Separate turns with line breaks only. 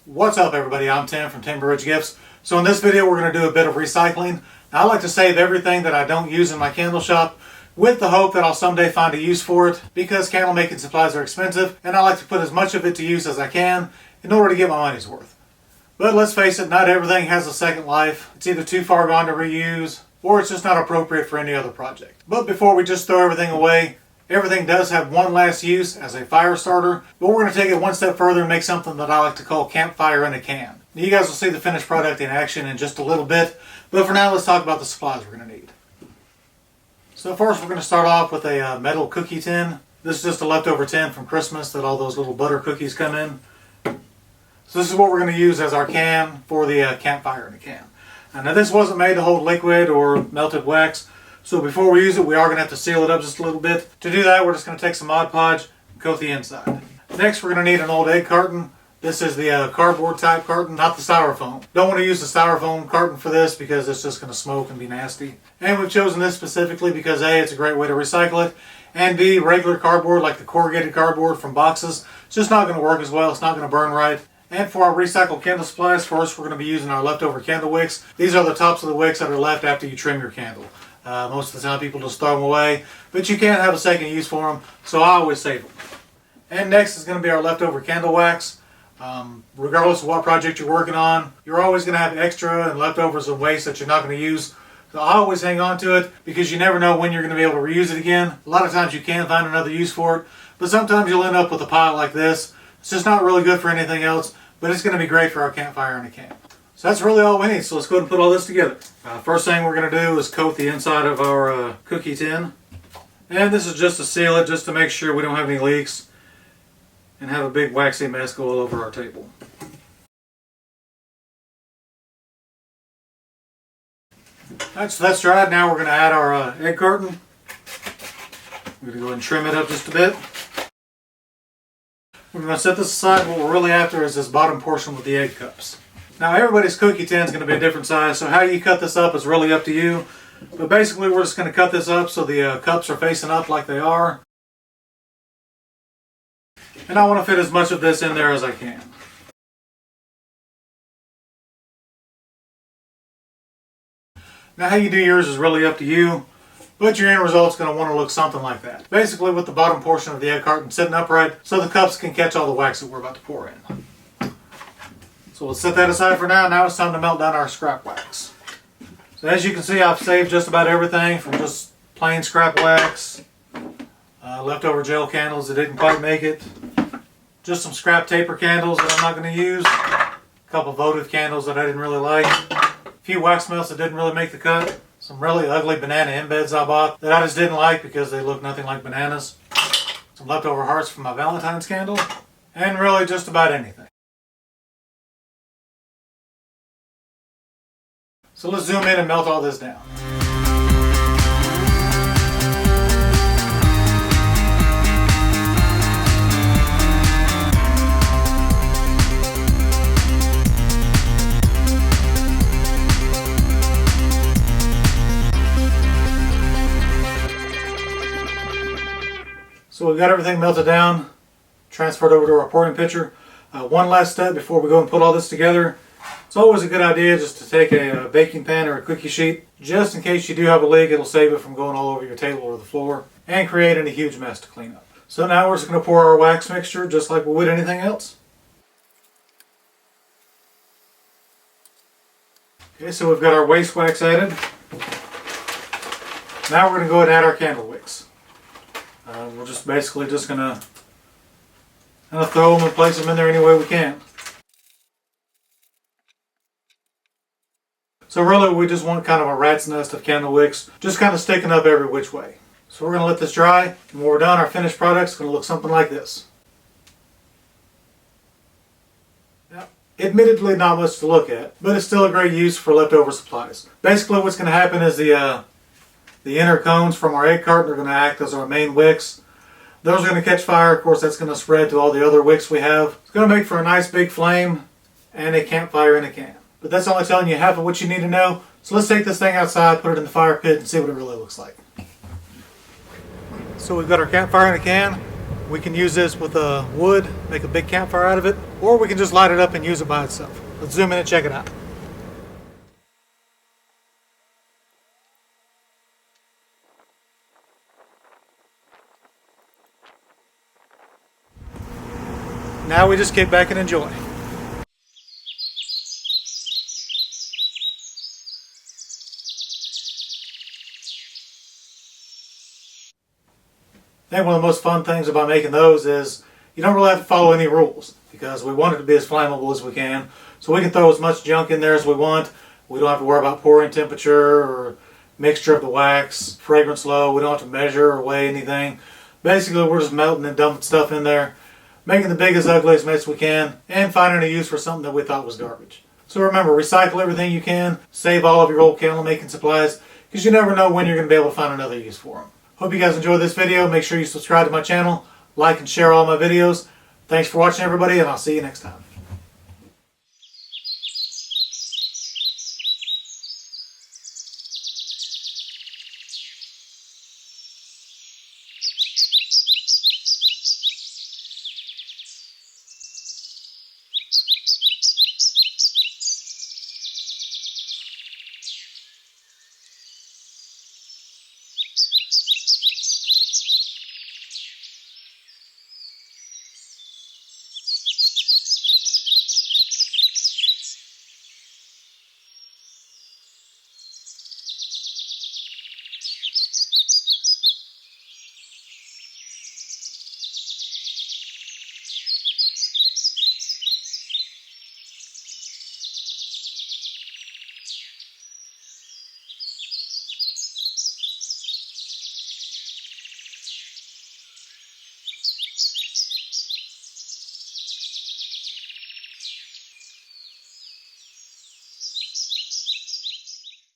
What's up everybody, I'm Tim from Timber Ridge Gifts. So in this video we're going to do a bit of recycling. Now, I like to save everything that I don't use in my candle shop with the hope that I'll someday find a use for it, because candle making supplies are expensive and I like to put as much of it to use as I can in order to get my money's worth. But let's face it, not everything has a second life. It's either too far gone to reuse or it's just not appropriate for any other project. But before we just throw everything away, everything does have one last use as a fire starter, but we're going to take it one step further and make something that I like to call Campfire in a can. Now, you guys will see the finished product in action in just a little bit, but for now let's talk about the supplies we're going to need. So first we're going to start off with a metal cookie tin. This is just a leftover tin from Christmas that all those little butter cookies come in. So this is what we're going to use as our can for the Campfire in a can. Now this wasn't made to hold liquid or melted wax, so before we use it, we are going to have to seal it up just a little bit. To do that, we're just going to take some Mod Podge and coat the inside. Next, we're going to need an old egg carton. This is the cardboard type carton, not the styrofoam. Don't want to use the styrofoam carton for this because it's just going to smoke and be nasty. And we've chosen this specifically because A, it's a great way to recycle it, and B, regular cardboard like the corrugated cardboard from boxes, it's just not going to work as well. It's not going to burn right. And for our recycled candle supplies, first we're going to be using our leftover candle wicks. These are the tops of the wicks that are left after you trim your candle. Most of the time people just throw them away, but you can't have a second use for them, so I always save them. And next is going to be our leftover candle wax. Regardless of what project you're working on, you're always going to have extra and leftovers and waste that you're not going to use. So I always hang on to it because you never know when you're going to be able to reuse it again. A lot of times you can find another use for it, but sometimes you'll end up with a pile like this. It's just not really good for anything else, but it's going to be great for our Campfire in a can. So that's really all we need, so let's go ahead and put all this together. First thing we're going to do is coat the inside of our cookie tin. And this is just to seal it, just to make sure we don't have any leaks and have a big waxy mess go all over our table. Alright, so that's dried. Now we're going to add our egg carton. We're going to go ahead and trim it up just a bit. We're going to set this aside. What we're really after is this bottom portion with the egg cups. Now everybody's cookie tin is going to be a different size, so how you cut this up is really up to you. But basically we're just going to cut this up so the cups are facing up like they are. And I want to fit as much of this in there as I can. Now how you do yours is really up to you, but your end result's going to want to look something like that. Basically with the bottom portion of the egg carton sitting upright so the cups can catch all the wax that we're about to pour in. So we'll set that aside for now. Now it's time to melt down our scrap wax. So as you can see, I've saved just about everything from just plain scrap wax, leftover gel candles that didn't quite make it, just some scrap taper candles that I'm not going to use, a couple votive candles that I didn't really like, a few wax melts that didn't really make the cut, some really ugly banana embeds I bought that I just didn't like because they look nothing like bananas, some leftover hearts from my Valentine's candle, and really just about anything. So let's zoom in and melt all this down. So we've got everything melted down, transferred over to our pouring pitcher. One last step before we go and put all this together. It's always a good idea just to take a baking pan or a cookie sheet. Just in case you do have a leak, it'll save it from going all over your table or the floor and creating a huge mess to clean up. So now we're just going to pour our wax mixture just like we would anything else. Okay, so we've got our waste wax added. Now we're going to go ahead and add our candle wicks. We're just basically just going to kind of throw them and place them in there any way we can. So really we just want kind of a rat's nest of candle wicks, just kind of sticking up every which way. So we're going to let this dry, and when we're done, our finished product is going to look something like this. Now, admittedly not much to look at, but it's still a great use for leftover supplies. Basically what's going to happen is the inner cones from our egg carton are going to act as our main wicks. Those are going to catch fire. Of course, that's going to spread to all the other wicks we have. It's going to make for a nice big flame and a campfire in a can. But that's only telling you half of what you need to know. So let's take this thing outside, put it in the fire pit, and see what it really looks like. So we've got our campfire in a can. We can use this with wood, make a big campfire out of it, or we can just light it up and use it by itself. Let's zoom in and check it out. Now we just kick back and enjoy. I think one of the most fun things about making those is you don't really have to follow any rules because we want it to be as flammable as we can. So we can throw as much junk in there as we want. We don't have to worry about pouring temperature or mixture of the wax, fragrance low. We don't have to measure or weigh anything. Basically, we're just melting and dumping stuff in there, making the biggest, ugliest mess we can, and finding a use for something that we thought was garbage. So remember, recycle everything you can, save all of your old candle making supplies, because you never know when you're going to be able to find another use for them. Hope you guys enjoyed this video. Make sure you subscribe to my channel, like and share all my videos. Thanks for watching, everybody, and I'll see you next time.